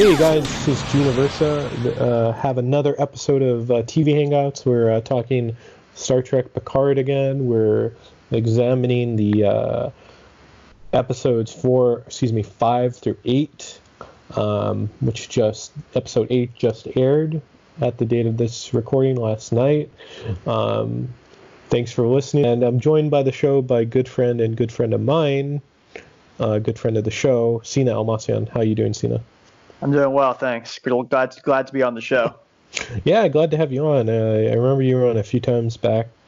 Hey guys, this is Universa. Have another episode of TV Hangouts. We're talking Star Trek Picard again. We're examining the episodes 5 through 8, which episode 8 just aired at the date of this recording last night. Thanks for listening, and I'm joined by the show by good friend of mine, good friend of the show, Sina Almansian. How you doing, Sina? I'm doing well, thanks. Glad to be on the show. Yeah, glad to have you on. I remember you were on a few times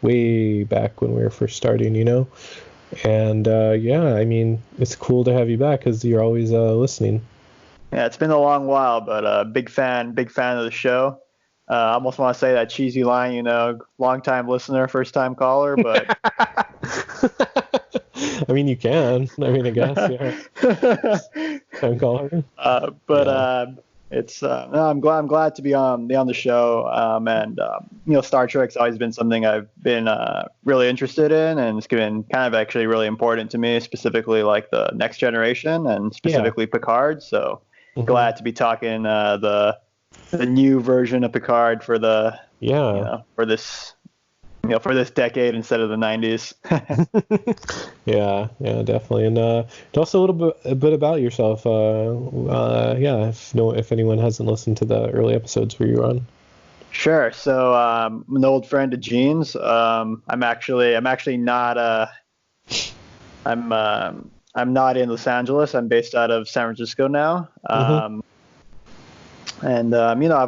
way back when we were first starting, And yeah, I mean, it's cool to have you back because you're always listening. Yeah, it's been a long while, but big fan of the show. I almost want to say that cheesy line, long time listener, first time caller, but. I mean, you can. I guess, yeah. Time caller. It's. No, I'm glad to be on the show. Star Trek's always been something I've been really interested in, and it's been kind of actually really important to me, specifically like the Next Generation and specifically Picard. So glad to be talking the new version of Picard for the for this decade instead of the 90s. yeah, definitely. And tell us a bit about yourself. If anyone hasn't listened to the early episodes where you were on. Sure. So I'm an old friend of Gene's. I'm actually not I'm not in Los Angeles. I'm based out of San Francisco now. I've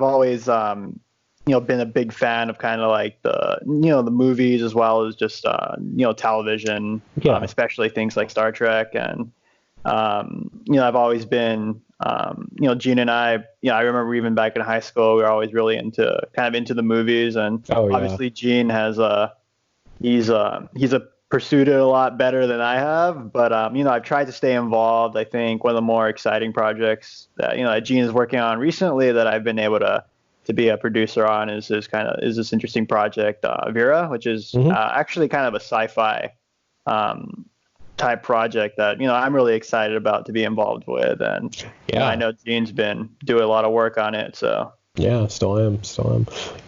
always been a big fan of kind of like the movies as well as just television, especially things like Star Trek. And I've always been Gene and I remember even back in high school we were always really into the movies, and obviously Gene has he's pursued it a lot better than I have, but I've tried to stay involved. I think one of the more exciting projects that Gene is working on recently that I've been able to be a producer on is this interesting project, Vera, which is actually kind of a sci-fi type project that I'm really excited about to be involved with, and I know Gene's been doing a lot of work on it. So yeah, still am.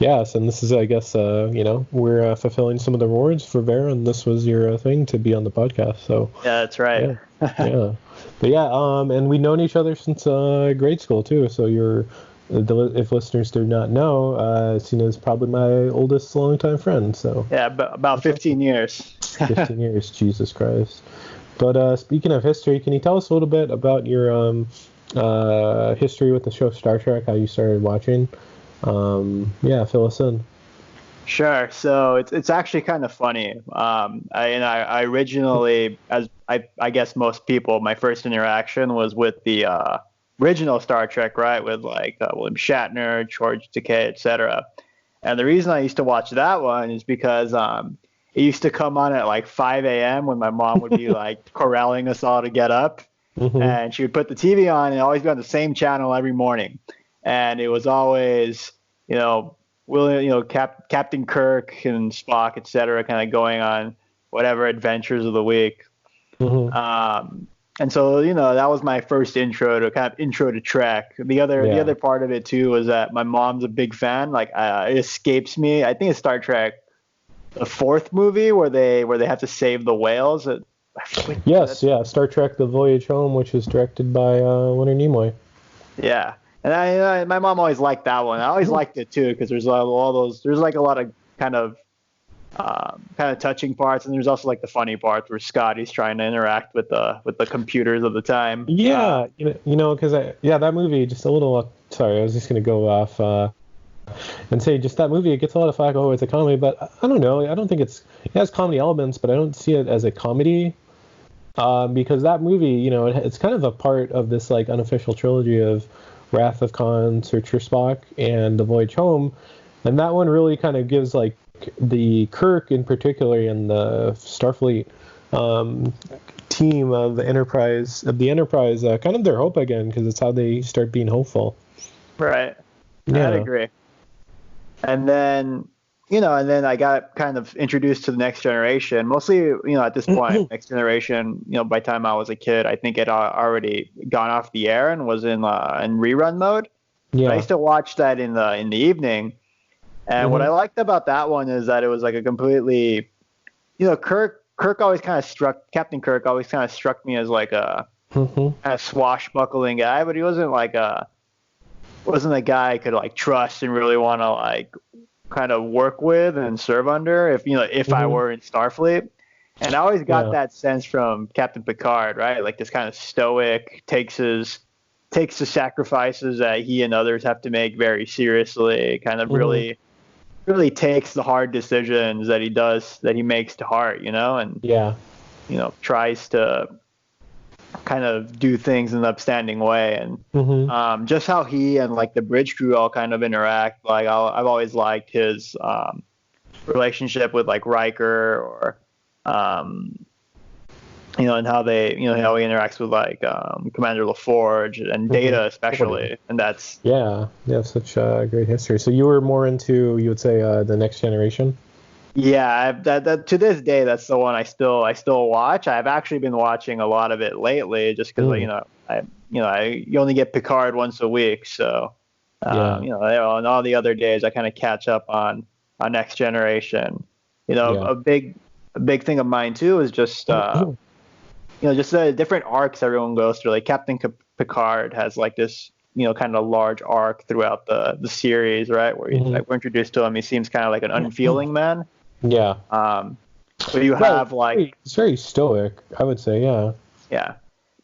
Yes, and this is, I guess, we're fulfilling some of the rewards for Vera, and this was your thing to be on the podcast. So yeah, that's right. Yeah. But and we've known each other since grade school too. So if listeners do not know, Sina is probably my oldest longtime friend. So yeah, about 15 years. 15 years, Jesus Christ. But speaking of history, can you tell us a little bit about your history with the show Star Trek? How you started watching? Fill us in. Sure. So it's actually kind of funny. I originally, as I guess most people, my first interaction was with the original Star Trek, right, with like William Shatner, George Takei, etc. And the reason I used to watch that one is because it used to come on at like 5 a.m. when my mom would be like corralling us all to get up, and she would put the TV on and always be on the same channel every morning, and it was always William, Captain Kirk and Spock, etc., kind of going on whatever adventures of the week. And so, that was my first intro to Trek. The other part of it too was that my mom's a big fan. Like, it escapes me. I think it's Star Trek, the fourth movie where they have to save the whales. Star Trek: The Voyage Home, which is directed by Leonard Nimoy. Yeah, and my mom always liked that one. I always liked it too because there's all those. There's like a lot of kind of touching parts, and there's also like the funny parts where Scotty's trying to interact with the computers of the time. Because that movie, just a little. Sorry, I was just gonna go off and say just that movie. It gets a lot of flack. Oh, it's a comedy, but I don't know. I don't think it has comedy elements, but I don't see it as a comedy because that movie, it's kind of a part of this like unofficial trilogy of Wrath of Khan, Search for Spock, and The Voyage Home, and that one really kind of gives like the Kirk in particular and the Starfleet team of the Enterprise kind of their hope again, because it's how they start being hopeful. Right. Yeah. I'd agree. And then and then I got kind of introduced to the Next Generation. Mostly, at this point, Next Generation, by the time I was a kid, I think it already gone off the air and was in rerun mode. Yeah. But I used to watch that in the evening. And what I liked about that one is that it was like a completely, Kirk always kind of Captain Kirk always kind of struck me as like a kind of swashbuckling guy, but he wasn't a guy I could like trust and really want to like kind of work with and serve under if I were in Starfleet. And I always got that sense from Captain Picard, right? Like this kind of stoic, takes the sacrifices that he and others have to make very seriously, kind of really takes the hard decisions that he makes to heart, and tries to kind of do things in an upstanding way. And just how he and like the bridge crew all kind of interact, like I've always liked his relationship with like Riker, or and how they, how he interacts with like Commander LaForge and Data especially, and that's such a great history. So you were more into, you would say, the Next Generation? Yeah, that to this day, that's the one I still watch. I've actually been watching a lot of it lately, just because you only get Picard once a week, so on all the other days I kind of catch up on Next Generation. A big thing of mine too is just just the different arcs everyone goes through. Like Captain Picard has like this, kind of large arc throughout the series, right? Where we're introduced to him. He seems kind of like an unfeeling man. Yeah. But you have it's very stoic, I would say. Yeah. Yeah.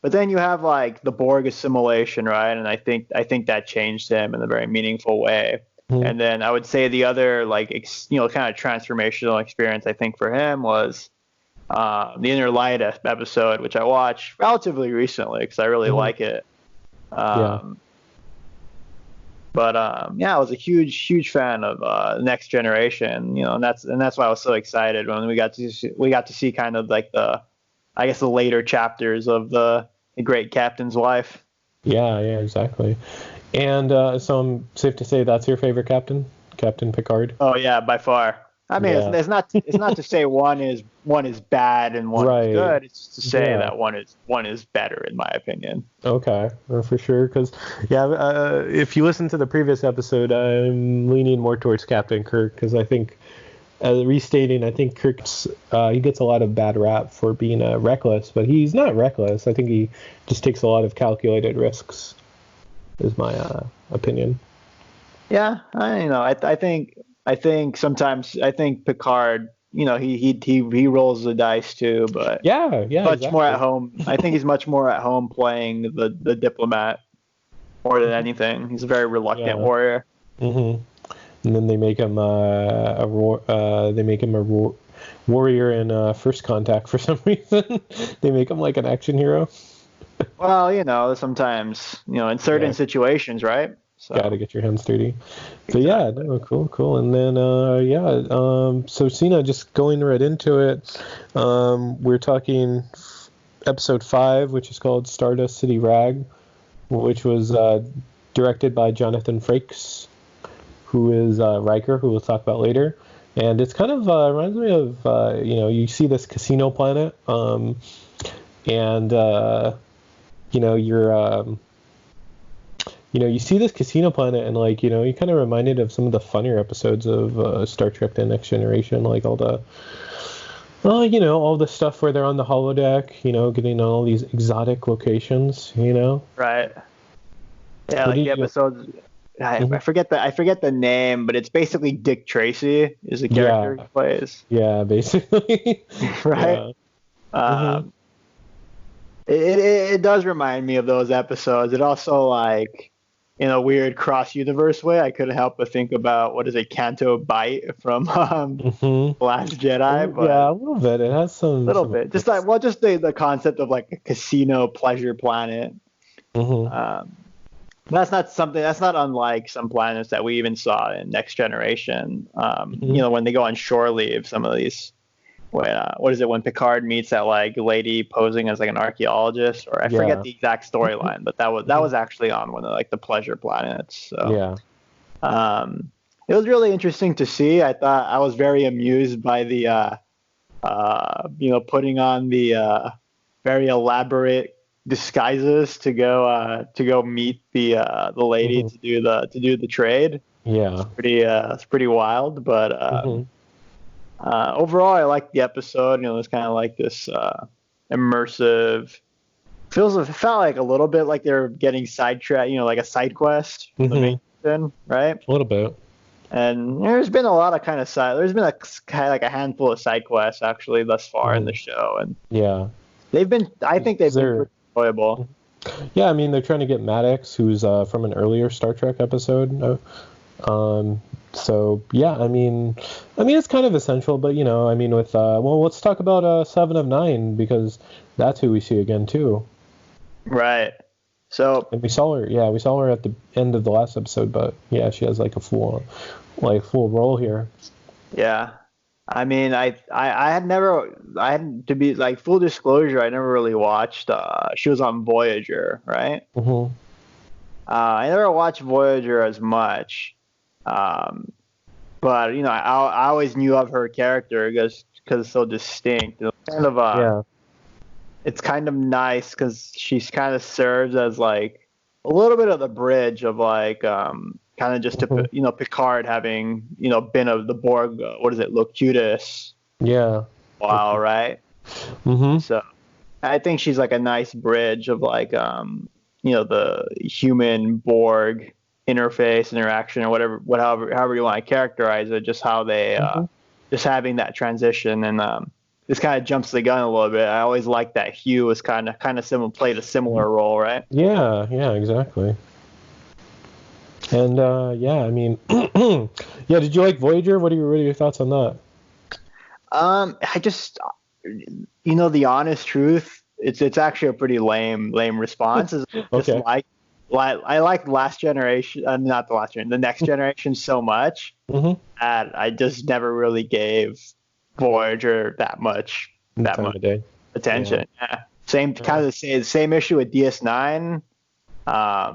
But then you have like the Borg assimilation, right? And I think that changed him in a very meaningful way. And then I would say the other like kind of transformational experience I think for him was the Inner Light episode, which I watched relatively recently because I really like it. But I was a huge fan of Next Generation, and that's why I was so excited when we got to see kind of like the later chapters of the great Captain's life. Yeah, exactly. And so I'm safe to say that's your favorite Captain Picard? Oh yeah, by far. I mean, it's not to say one is bad and one is good. It's to say that one is better in my opinion. Okay, for sure. Because if you listen to the previous episode, I'm leaning more towards Captain Kirk because I think, restating, I think Kirk's he gets a lot of bad rap for being reckless, but he's not reckless. I think he just takes a lot of calculated risks. Is my opinion. Yeah, I think sometimes Picard, he rolls the dice too, but much more at home. I think he's much more at home playing the diplomat more than anything. He's a very reluctant warrior. And then they make him a warrior in First Contact for some reason. They make him like an action hero. Well, sometimes in certain situations, right? So. Gotta get your hands dirty. But cool. And then so Sina, just going right into it, we're talking episode 5, which is called Stardust City Rag, which was directed by Jonathan Frakes, who is Riker, who we'll talk about later. And it's kind of reminds me of you see this casino planet, and you see this casino planet, and you kind of reminded of some of the funnier episodes of Star Trek: The Next Generation, like all the stuff where they're on the holodeck, getting on all these exotic locations, Right. Yeah, like the episodes. I forget the name, but it's basically Dick Tracy is the character he plays. Yeah, basically. Right. Yeah. It does remind me of those episodes. It also, like, in a weird cross-universe way, I couldn't help but think about, what is it, Canto Bight from Last Jedi. But yeah, a little bit. It has some... little bit. Just the concept of, like, a casino pleasure planet. That's not unlike some planets that we even saw in Next Generation. When they go on shore leave, some of these... when Picard meets that like lady posing as like an archaeologist, or I forget the exact storyline, but that was actually on one of like the pleasure planets. So it was really interesting to see. I thought I was very amused by the putting on the very elaborate disguises to go meet the lady to do the trade. Yeah. It's pretty wild, but overall, I liked the episode. You know, it's kind of like this immersive. It felt like a little bit like they're getting sidetracked. You know, like a side quest from the main thing, right? A little bit. And there's been a lot of kind of side. There's been a handful of side quests actually thus far in the show, and yeah, they've been. I think they've been pretty enjoyable. Yeah, I mean they're trying to get Maddox, who's from an earlier Star Trek episode. So yeah, I mean it's kind of essential, but you know, I mean with let's talk about 7 of 9 because that's who we see again too. Right. So and we saw her at the end of the last episode, but yeah, she has like a full role here. Yeah. I mean, I had to be like full disclosure, I never really watched she was on Voyager, right? I never watched Voyager as much. But you know, I always knew of her character because it's so distinct. It's kind of it's kind of nice because she's kind of serves as like a little bit of the bridge of like kind of just to you know Picard having you know been of the Borg Locutus wow right so I think she's like a nice bridge of like you know the human Borg interaction or however you want to characterize it, just how they just having that transition. And this kind of jumps the gun a little bit. I always liked that Hugh was kind of similar, played a similar role, right? Yeah, exactly. And I mean did you like Voyager? What are your thoughts on that? I just you know the honest truth, it's actually a pretty lame response. It's just like I like Last Generation, not the Last Generation, the Next Generation so much that I just never really gave Voyager that much attention. Yeah. Same kind of the same issue with DS9. I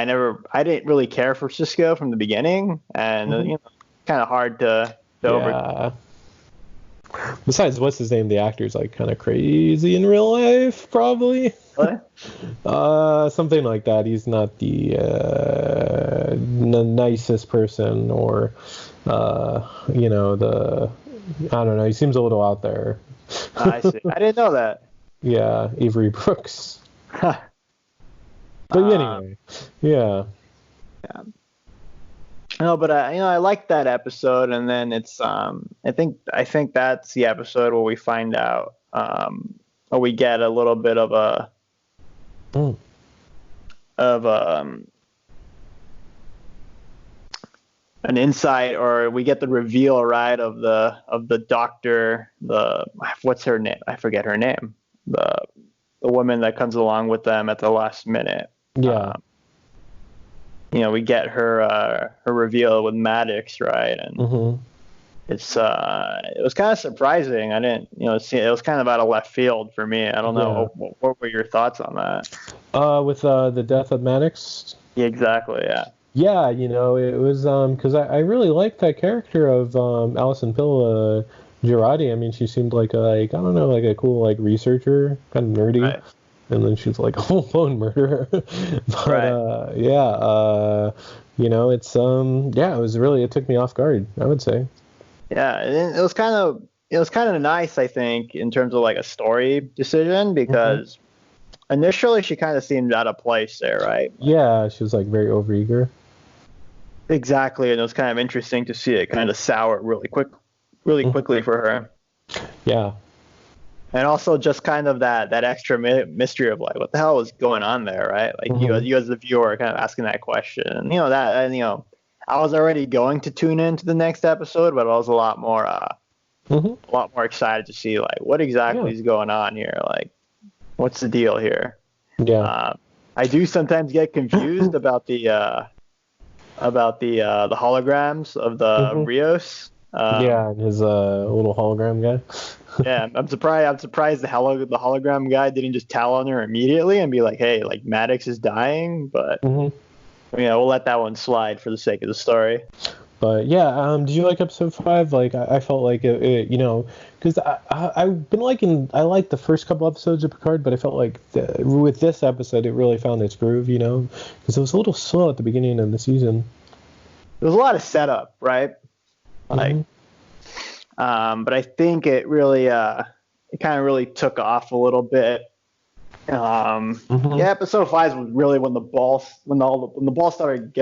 didn't really care for Cisco from the beginning, and you know, kind of hard to over. Besides, what's his name? The actor's like kind of crazy in real life, probably. What? Something like that. He's not the nicest person, or you know I don't know. He seems a little out there. I see. I didn't know that. Yeah, Avery Brooks. But anyway, yeah. No, but you know, I liked that episode, and then it's I think that's the episode where we find out, or we get a little bit of an insight, or we get the reveal, right, of the doctor, what's her name? I forget her name. The woman that comes along with them at the last minute. Yeah. You know, we get her reveal with Maddox, right? And it's it was kind of surprising. I didn't, you know, see, it was kind of out of left field for me. I don't know. What were your thoughts on that? With the death of Maddox. Yeah, exactly. Yeah. Yeah, you know, it was because I really liked that character of Alison Pill Girardi. I mean, she seemed like I don't know, like a cool like researcher, kind of nerdy. Right. And then she's like a full-blown murderer. But right. You know, it's it took me off guard, I would say. Yeah, and it was kind of nice, I think, in terms of like a story decision, because initially she kind of seemed out of place there, right? Yeah, she was like very overeager. Exactly, and it was kind of interesting to see it kind of sour really quickly for her. Yeah. And also just kind of that extra mystery of like, what the hell was going on there, right? Like you as the viewer are kind of asking that question, and you know, I was already going to tune into the next episode, but I was a lot more excited to see like what exactly is going on here, like what's the deal here. Yeah. I do sometimes get confused about the holograms of the Rios. And his little hologram guy. Yeah, I'm surprised the hologram guy didn't just tell on her immediately and be like, hey, like Maddox is dying, but you know, we'll let that one slide for the sake of the story. But yeah, did you like episode 5? Like, I felt like it because I've been I liked the first couple episodes of Picard, but I felt like with this episode, it really found its groove, because it was a little slow at the beginning of the season. There was a lot of setup, right? Like, but I think it really, it kind of really took off a little bit. Yeah, episode 5 was really when the ball started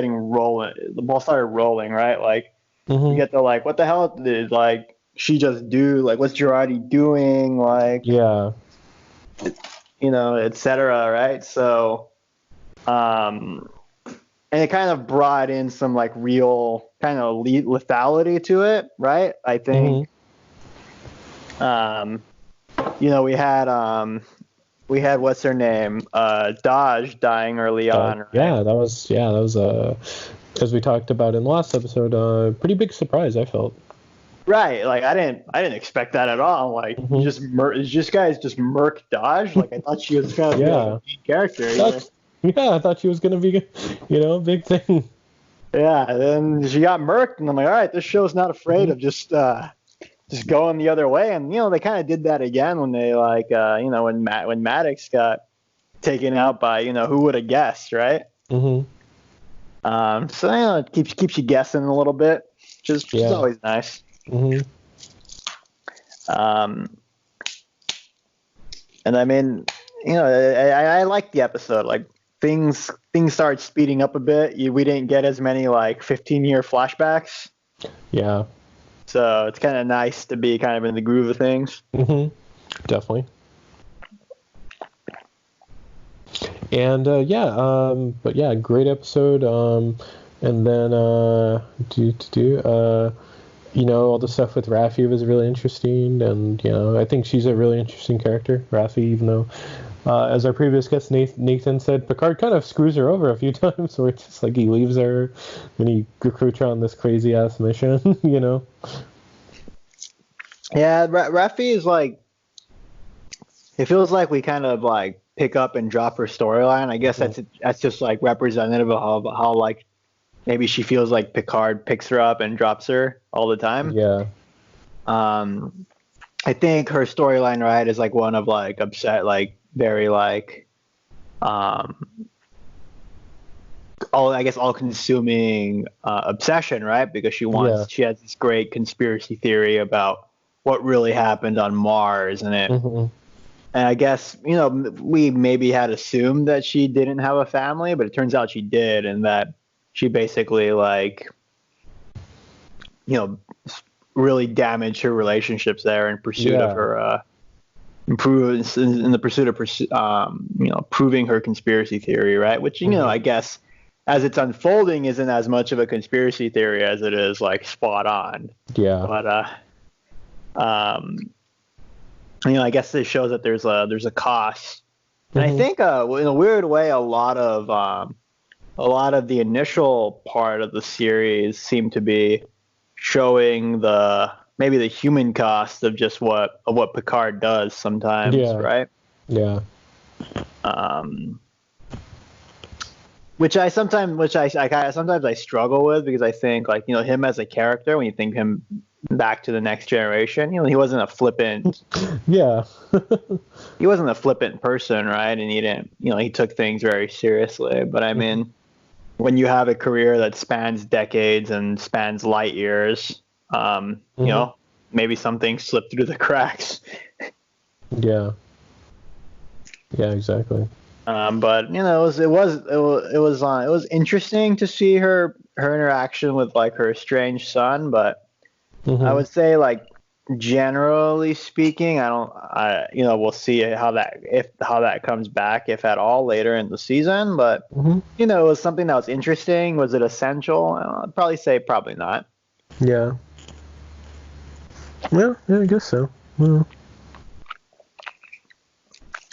rolling, right? Like, you get to like, what the hell did like she just do? Like, what's Girardi doing? Like, yeah, etc. Right? So, and it kind of brought in some like real kind of lethality to it, right? I think, we had what's her name, Dodge dying early on. Right? Yeah, that was as we talked about in the last episode, pretty big surprise, I felt. Right, like I didn't expect that at all. Like, this guy's just murked Dodge. Like, I thought she was kind of a main character. Yeah, I thought she was gonna be, a big thing. Yeah, and then she got murked, and I'm like, all right, this show's not afraid of just going the other way. And they kind of did that again when they when Maddox got taken out by who would have guessed, right? So it keeps you guessing a little bit, which is always nice. And I mean, I like the episode. Like, things started speeding up a bit. We didn't get as many like 15-year flashbacks. Yeah. So it's kind of nice to be kind of in the groove of things. Definitely. And but yeah, great episode. And then all the stuff with Raffi was really interesting, and I think she's a really interesting character, Raffi, even though as our previous guest Nathan said, Picard kind of screws her over a few times, where it's just like he leaves her and he recruits her on this crazy ass mission. Yeah, Raffi is like, it feels like we kind of like pick up and drop her storyline. I guess that's just like representative of how like maybe she feels like Picard picks her up and drops her all the time. Yeah. I think her storyline, right, is like one of like upset, like very like all-consuming obsession, right? Because she has this great conspiracy theory about what really happened on Mars, and and I guess we maybe had assumed that she didn't have a family, but it turns out she did, and that she basically like really damaged her relationships there in pursuit of her in the pursuit of proving her conspiracy theory, right? Which I guess as it's unfolding isn't as much of a conspiracy theory as it is like spot on. Yeah. But I guess this shows that there's a cost, and I think in a weird way a lot of the initial part of the series seemed to be showing maybe the human cost of just what Picard does sometimes, right? Yeah. Which I sometimes struggle with, because I think like him as a character, when you think him back to the Next Generation, he wasn't a flippant he wasn't a flippant person, right? And he didn't he took things very seriously. But I mean, when you have a career that spans decades and spans light years, maybe something slipped through the cracks. Yeah, exactly. But it was interesting to see her interaction with like her estranged son. But I would say, like, generally speaking, we'll see how that comes back, if at all, later in the season. But it was something that was interesting. Was it essential? I'd probably say probably not. Yeah. Well, yeah, I guess so. Well.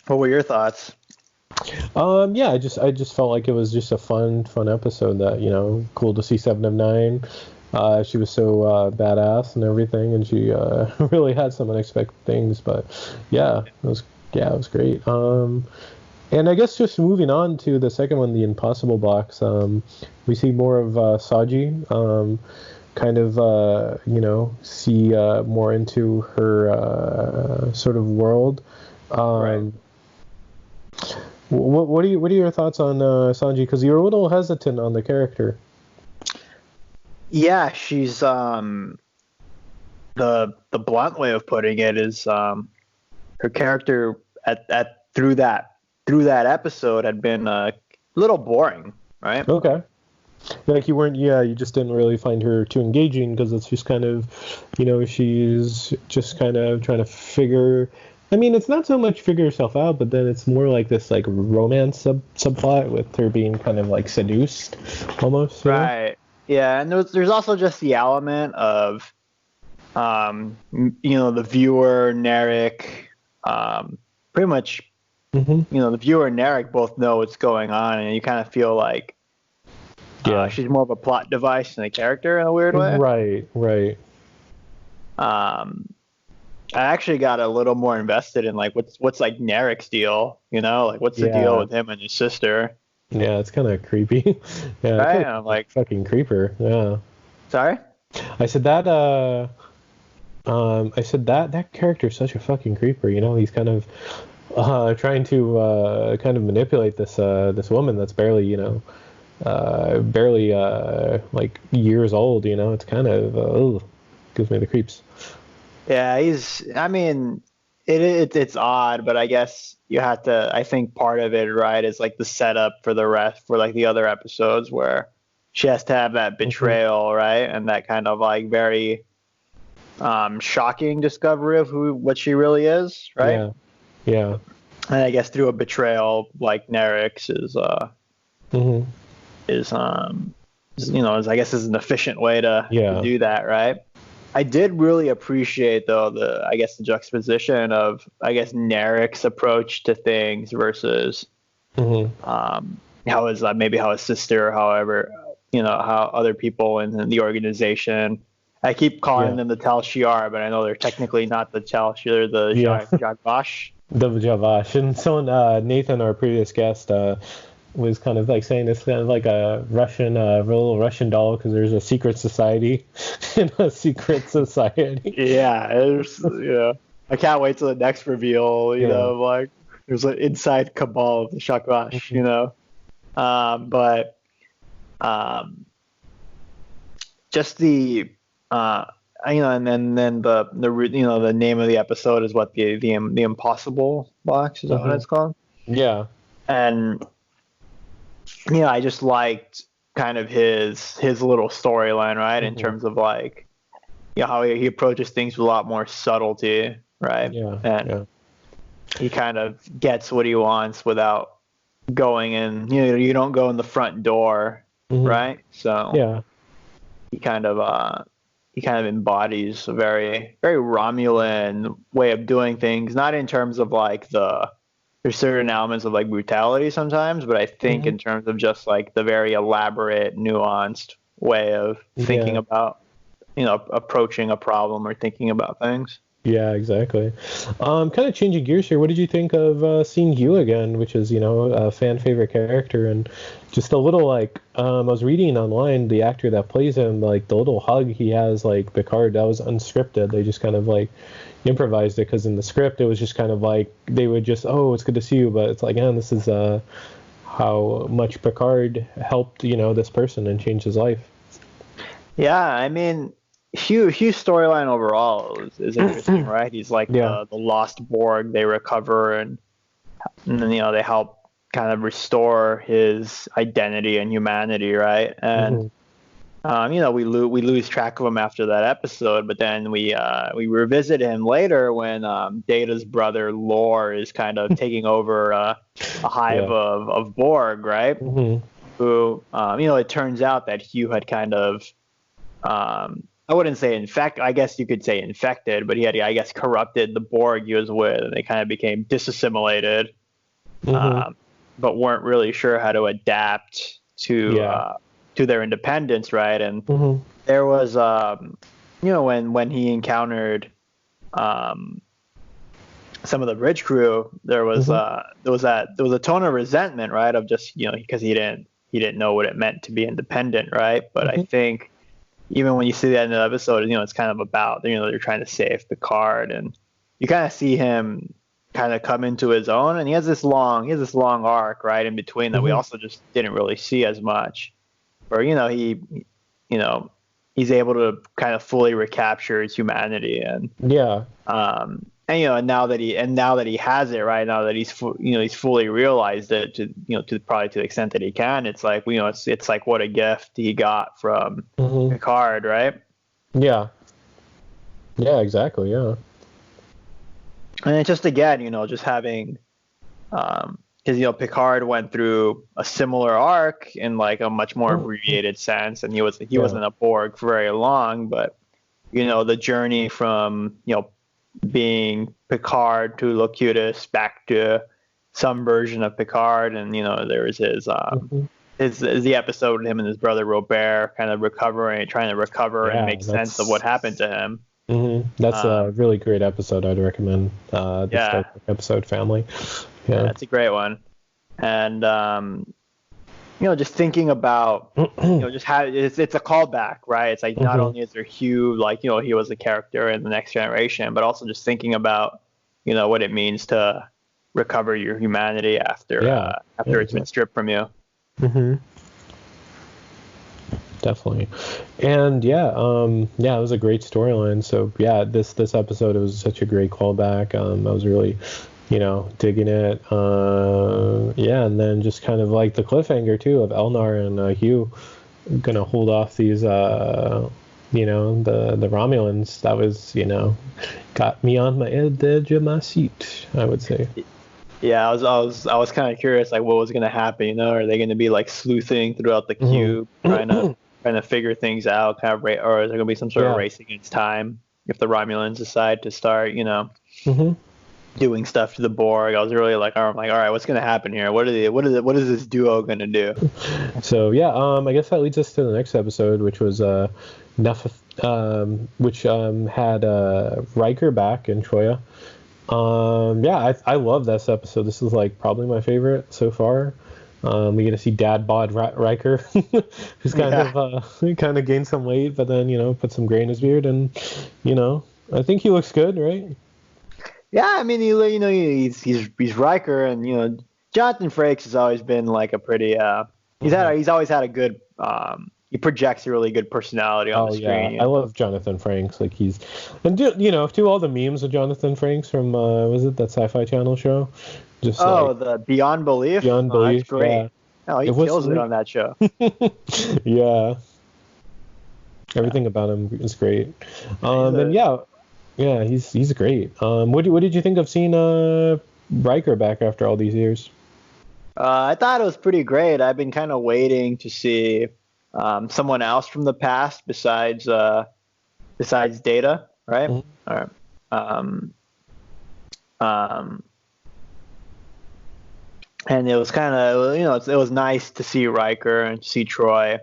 What were your thoughts? I just felt like it was just a fun episode. That cool to see 7 of 9. She was so badass and everything, and she really had some unexpected things. But it was great. And I guess just moving on to the second one, the Impossible Box, we see more of Saji. kind of see more into her sort of world. Right. What are your thoughts on Sanji? Because you're a little hesitant on the character. Yeah, she's the blunt way of putting it is her character at through that episode had been a little boring, right? Okay. Like you just didn't really find her too engaging because it's just kind of, she's just kind of trying to figure. I mean, it's not so much figure herself out, but then it's more like this like romance subplot with her being kind of like seduced, almost. Right. Yeah, and there's also just the element of, the viewer, Narek, pretty much, the viewer and Narek both know what's going on, and you kind of feel like she's more of a plot device than a character in a weird way. Right. I actually got a little more invested in like what's like Narek's deal, like what's the deal with him and his sister? Yeah, it's kind of creepy. Yeah, right. I'm like fucking creeper. Yeah. Sorry. I said that. That character's such a fucking creeper. He's kind of trying to kind of manipulate this woman that's barely like years old. It's kind of gives me the creeps. Yeah, it's odd, but I guess you have to. I think part of it, right, is like the setup for like the other episodes where she has to have that betrayal, right, and that kind of like very shocking discovery of what she really is, right? Yeah. And I guess through a betrayal like Narek's is I guess is an efficient way to do that, right? I did really appreciate though the juxtaposition of Narek's approach to things versus how his sister, or however how other people in the organization. I keep calling them the Tal Shiar, but I know they're technically not the Tal Shiar, the Jagvash. The Javash. And someone, Nathan, our previous guest, was kind of like saying it's kind of like a Russian, little Russian doll because there's a secret society in a secret society. Yeah, I can't wait till the next reveal. Like there's an inside cabal of the Shakvash. Just the and then the name of the episode is what the Impossible Box, is that what it's called? Yeah. And I just liked kind of his little storyline, right? In terms of like how he approaches things with a lot more subtlety, right? He kind of gets what he wants without going in. You don't go in the front door, right? So he kind of embodies a very, very Romulan way of doing things, not in terms of like there's certain elements of like brutality sometimes, but I think in terms of just like the very elaborate, nuanced way of thinking about, approaching a problem or thinking about things. Yeah, exactly. Kind of changing gears here. What did you think of seeing Hugh again, which is, a fan favorite character, and just a little like I was reading online the actor that plays him, like the little hug he has like Picard, that was unscripted. They just kind of like improvised it because in the script it was just kind of like they would just, oh, it's good to see you, but it's like, this is how much Picard helped this person and changed his life. Yeah, I mean, Hugh's storyline overall is interesting, right? He's like the lost Borg they recover, and then they help kind of restore his identity and humanity, right? And we lose track of him after that episode, but then we revisit him later when Data's brother Lore is kind of taking over a hive of Borg, right? Who it turns out that Hugh had kind of I wouldn't say I guess you could say infected, but he had, I guess, corrupted the Borg he was with, and they kind of became disassimilated, but weren't really sure how to adapt to their independence, right? And there was, when he encountered some of the bridge crew, there was a tone of resentment, right? Of just because he didn't know what it meant to be independent, right? But I think even when you see that in the episode, it's kind of about, they're trying to save Picard, and you kind of see him kind of come into his own, and he has this long arc right in between that we also just didn't really see as much, where he's able to kind of fully recapture his humanity, and and now that he has it right now that he's he's fully realized it to probably to the extent that he can, it's like it's like what a gift he got from Picard, right? Yeah exactly. Yeah. And it's just, again, just having, because Picard went through a similar arc in like a much more abbreviated sense, and he wasn't a Borg for very long, but the journey from being Picard to Locutus back to some version of Picard, and there was his the episode with him and his brother Robert kind of trying to recover and make sense of what happened to him. That's a really great episode. I'd recommend the Star Trek episode Family. Yeah, that's a great one. And just thinking about just how it's a callback, right? It's like not only is there Hugh, like he was a character in the Next Generation, but also just thinking about what it means to recover your humanity after it's been stripped from you. Definitely. And it was a great storyline. So this episode, it was such a great callback. I was really digging it. And then just kind of like the cliffhanger too of Elnar and Hugh gonna hold off these the Romulans. That was got me on my edge of my seat, I would say. Yeah, I was kind of curious, like what was gonna happen. Are they gonna be like sleuthing throughout the cube, trying to figure things out, or is there gonna be some sort of race against time if the Romulans decide to start, doing stuff to the Borg? I was really like, all right, what's gonna happen here? What is this duo gonna do? So I guess that leads us to the next episode, which was which had Riker back and Troya. I love this episode. This is like probably my favorite so far. We get to see Dad bod Riker, who's kind of gained some weight, but then put some gray in his beard, and I think he looks good, right? Yeah, I mean, he's Riker, and Jonathan Frakes has always been like a pretty he's always had a good he projects a really good personality on the screen. I love Jonathan Frakes. Like do all the memes of Jonathan Frakes from was it that Sci-Fi Channel show? Just the Beyond Belief. Beyond Belief. That's great. Yeah. Oh, he kills it on that show. Yeah. Everything about him is great. He's great. What did you think of seeing Riker back after all these years? I thought it was pretty great. I've been kind of waiting to see someone else from the past besides Data, right? All right. And it was kind of it was nice to see Riker and see Troy.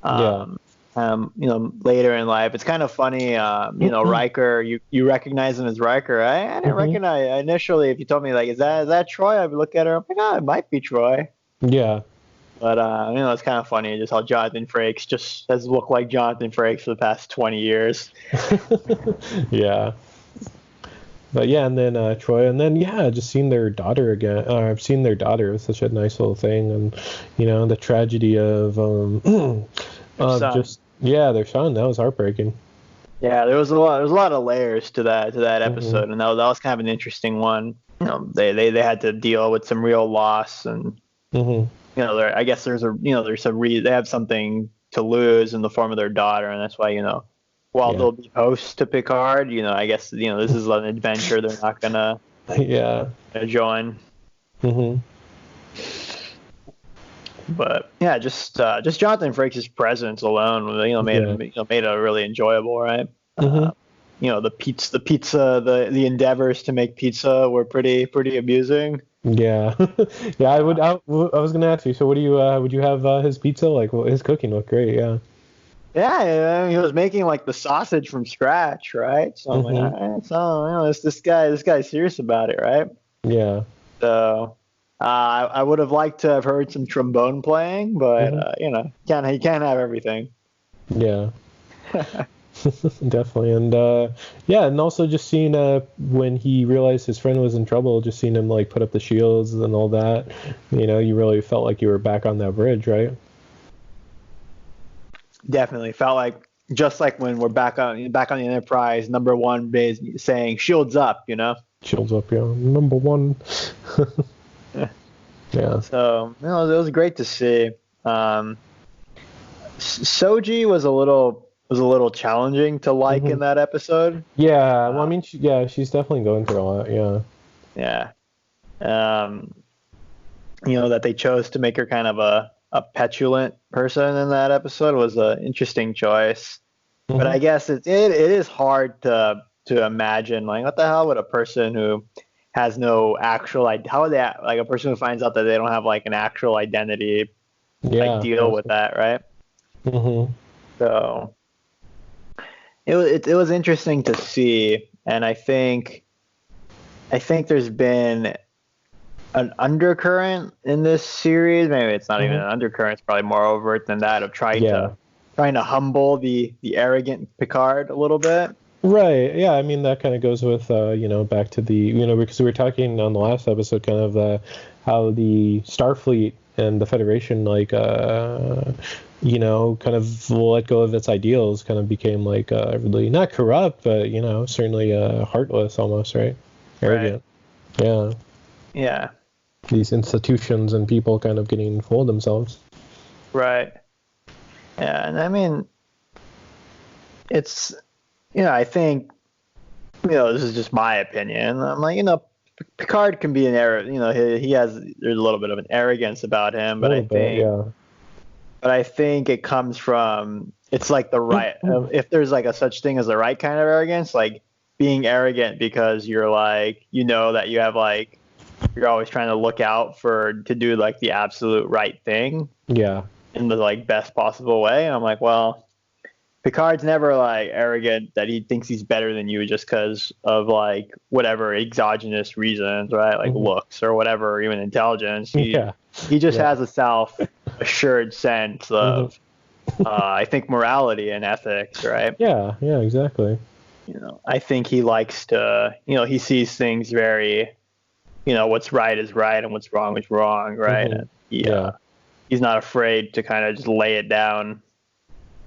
Later in life, it's kind of funny. Riker, you recognize him as Riker. I didn't recognize initially. If you told me like, is that Troy? I'd look at her. I'm like, oh, it might be Troy. Yeah. But it's kind of funny just how Jonathan Frakes just has looked like Jonathan Frakes for the past 20 years. Yeah. But and then Troy, and then just seeing their daughter again. I've seen their daughter. It was such a nice little thing, and the tragedy of their son. That was heartbreaking. Yeah, there was a lot of layers to that episode, and that was kind of an interesting one. They had to deal with some real loss, and I guess there's they have something to lose in the form of their daughter, and that's why while they'll be hosts to Picard, I guess this is an adventure they're not gonna join. But just Jonathan Frakes' presence alone, made it really enjoyable, right? The pizza, the endeavors to make pizza were pretty amusing. Yeah, I was gonna ask you. So, what do you would you have his pizza like? Well, his cooking looked great. Yeah. Yeah, he was making like the sausage from scratch, right? So I'm like, all right, so this guy's serious about it, right? Yeah. So I would have liked to have heard some trombone playing, but he can't have everything. Yeah. Definitely. And yeah, and also just seeing when he realized his friend was in trouble, just seeing him like put up the shields and all that, you really felt like you were back on that bridge, right? Definitely felt like, just like when we're back on the Enterprise, number one base saying shields up, Shields up, yeah. Number one. Yeah. So it was great to see. Soji was a little challenging to like in that episode. Yeah, well, I mean, she's definitely going through a lot, yeah. Yeah. That they chose to make her kind of a petulant person in that episode was an interesting choice. But I guess it is hard to imagine, like, what the hell would a person who has no actual, how would they, like, a person who finds out that they don't have like an actual identity, like, deal with that, right? So it was interesting to see, and I think there's been an undercurrent in this series. Maybe it's not even an undercurrent; it's probably more overt than that, of trying to humble the arrogant Picard a little bit. Right. Yeah. I mean, that kind of goes with back to the because we were talking on the last episode kind of how the Starfleet and the Federation kind of let go of its ideals, kind of became like really not corrupt, but certainly heartless almost, right? Arrogant. Right. Yeah. Yeah. These institutions and people kind of getting full of themselves. Right. Yeah, and I mean, it's I think this is just my opinion. I'm like, Picard can be an he has, there's a little bit of an arrogance about him, but I think it comes from, it's like the right, if there's like a such thing as the right kind of arrogance, like being arrogant because you're like, that you have like, you're always trying to look out to do like the absolute right thing. Yeah. In the like best possible way. And I'm like, well, Picard's never like arrogant that he thinks he's better than you just because of like whatever exogenous reasons, right? Like looks or whatever, or even intelligence. He just has a self-assured sense of, I think, morality and ethics, right? Yeah, exactly. I think he likes to, he sees things very, what's right is right and what's wrong is wrong, right? And he's not afraid to kind of just lay it down,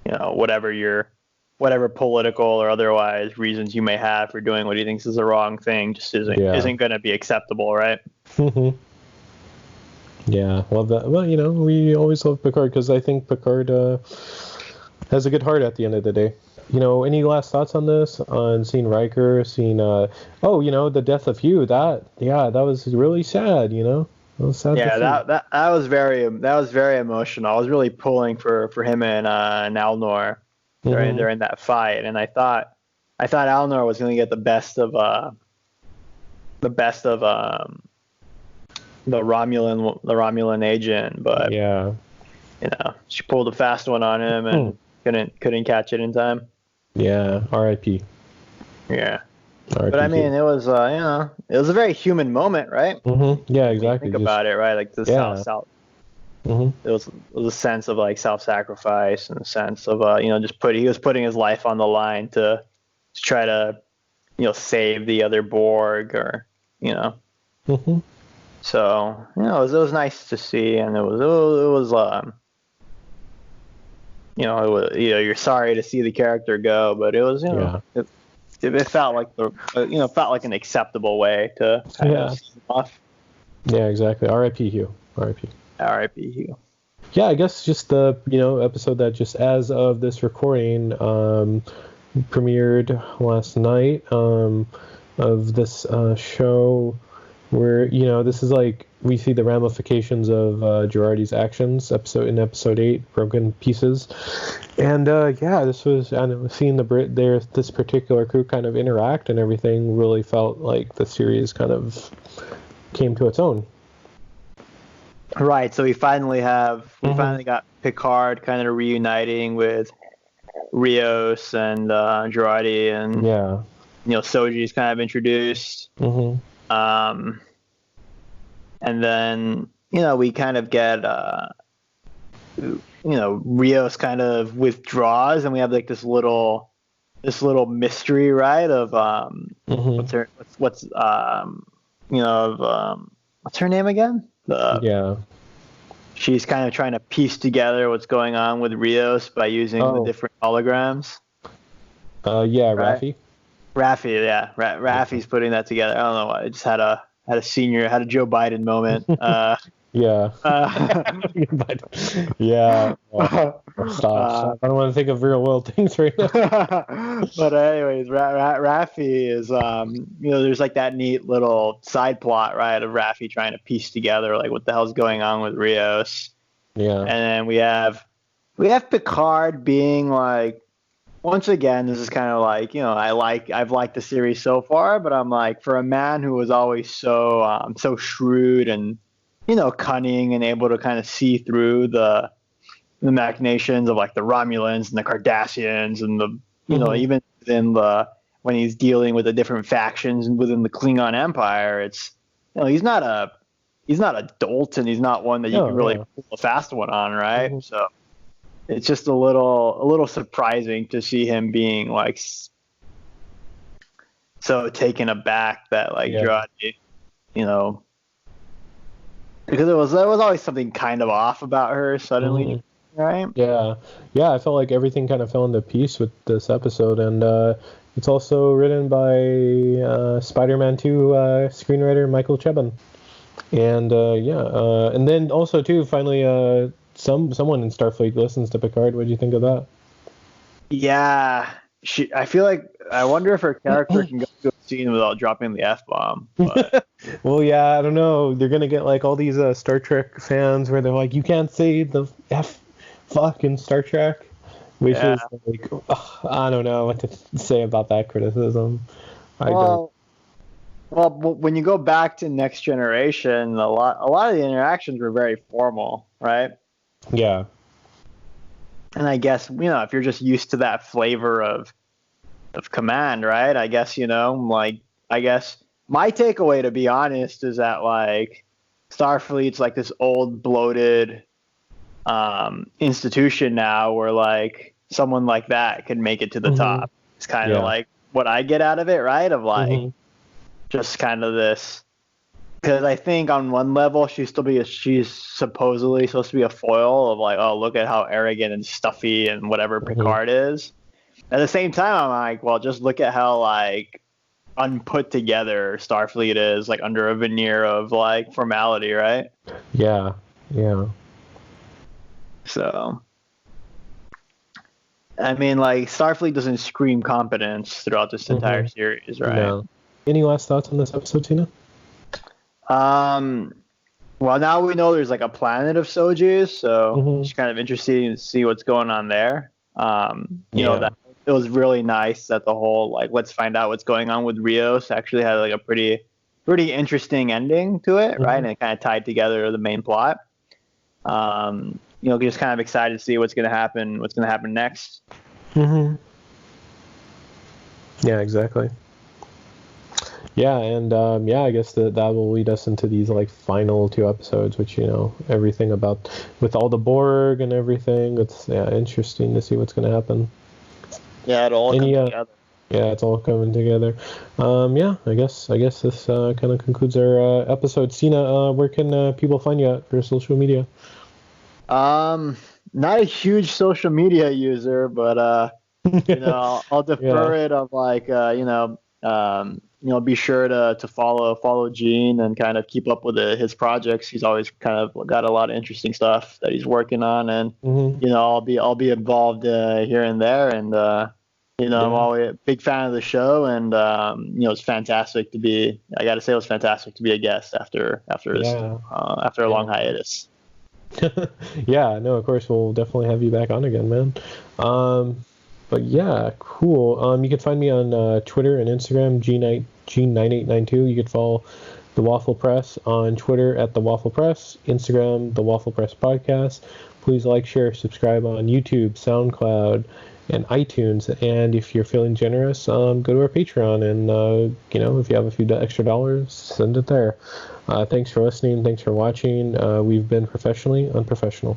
whatever political or otherwise reasons you may have for doing what he thinks is the wrong thing just isn't going to be acceptable, right? Yeah, love that. Well, we always love Picard because I think Picard has a good heart at the end of the day. Any last thoughts on this? On seeing Riker, seeing the death of Hugh? That was really sad. That was sad. Yeah, that was very emotional. I was really pulling for him and Alnor during that fight, and I thought Alnor was going to get the best of the Romulan agent, but she pulled a fast one on him and couldn't catch it in time. Yeah, R.I.P. Yeah. R.I.P. But I mean, it was it was a very human moment, right? Yeah, exactly. Think about it, right? Like the South. It was a sense of like self-sacrifice and a sense of he was putting his life on the line to try to save the other Borg, or So it was nice to see, and it was you're sorry to see the character go, but it was it felt like felt like an acceptable way to kind of see him off. Yeah, exactly. R.I.P. Hugh. R.I.P. R.I.P. Hugh. Yeah, I guess just the episode that just as of this recording premiered last night of this show, where this is like we see the ramifications of Girardi's actions in episode 8, Broken Pieces, and this was, and seeing this particular crew kind of interact and everything really felt like the series kind of came to its own. Right. So we finally got Picard kind of reuniting with Rios and Girardi, and Soji's kind of introduced. And then we kind of get Rios kind of withdraws, and we have like this little mystery, right? Of what's her name again? She's kind of trying to piece together what's going on with Rios by using the different holograms. Right? Raffi. Raffi, yeah. Raffi's putting that together. I don't know why. I just had a Joe Biden moment. Yeah. Yeah. Stop. I don't want to think of real world things right now. But anyways, Raffi is, there's like that neat little side plot, right, of Raffi trying to piece together like what the hell's going on with Rios. Yeah. And then we have Picard being like, once again, this is kind of like, I've liked the series so far, but I'm like, for a man who was always so shrewd and cunning and able to kind of see through the machinations of like the Romulans and the Cardassians and the even within when he's dealing with the different factions within the Klingon Empire, it's he's not a dolt, and he's not one that you can really pull a fast one on, right? So it's just a little surprising to see him being like so taken aback that like Jurati, because there was always something kind of off about her suddenly, right? Yeah, I felt like everything kind of fell into piece with this episode, and it's also written by Spider-Man 2 screenwriter Michael Chabon, and and then also too, finally, someone in Starfleet listens to Picard. What do you think of that? Yeah, I feel like I wonder if her character can go to a scene without dropping the F-bomb. But... Well, yeah, I don't know. They're gonna get like all these Star Trek fans where they're like, you can't say the fuck in Star Trek, which is like, I don't know what to say about that criticism. Well, when you go back to Next Generation, a lot of the interactions were very formal, right? Yeah. And I guess, if you're just used to that flavor of command, right? I guess, I guess my takeaway, to be honest, is that like Starfleet's like this old bloated institution now where like someone like that could make it to the top. It's kind of like what I get out of it, right? Of like just kind of this, because I think on one level she's supposedly supposed to be a foil of like, oh, look at how arrogant and stuffy and whatever Picard is. At the same time, I'm like, well, just look at how like unput together Starfleet is, like under a veneer of like formality, right? Yeah. So, I mean, like Starfleet doesn't scream competence throughout this entire series, right? No. Any last thoughts on this episode, Tina? Well, now we know there's like a planet of Sojus, so it's kind of interesting to see what's going on there. That it was really nice that the whole like let's find out what's going on with Rios actually had like a pretty interesting ending to it, right? And it kind of tied together the main plot. Just kind of excited to see what's going to happen next. Yeah, exactly. Yeah, and I guess that will lead us into these like final 2 episodes, which everything about with all the Borg and everything. It's interesting to see what's going to happen. Yeah, it all comes together. Yeah, it's all coming together. I guess this kind of concludes our episode. Sina, where can people find you at for social media? Not a huge social media user, but I'll defer it of like be sure to follow Gene and kind of keep up with his projects. He's always kind of got a lot of interesting stuff that he's working on, and I'll be involved here and there, and I'm always a big fan of the show, and it's fantastic to be. I got to say, it was fantastic to be a guest after a long hiatus. Yeah, no, of course we'll definitely have you back on again, man. But yeah, cool. You can find me on Twitter and Instagram, Gene9892. You can follow The Waffle Press on Twitter at The Waffle Press, Instagram, The Waffle Press Podcast. Please like, share, subscribe on YouTube, SoundCloud, and iTunes. And if you're feeling generous, go to our Patreon, and if you have a few extra dollars, send it there. Thanks for listening. Thanks for watching. We've been Professionally Unprofessional.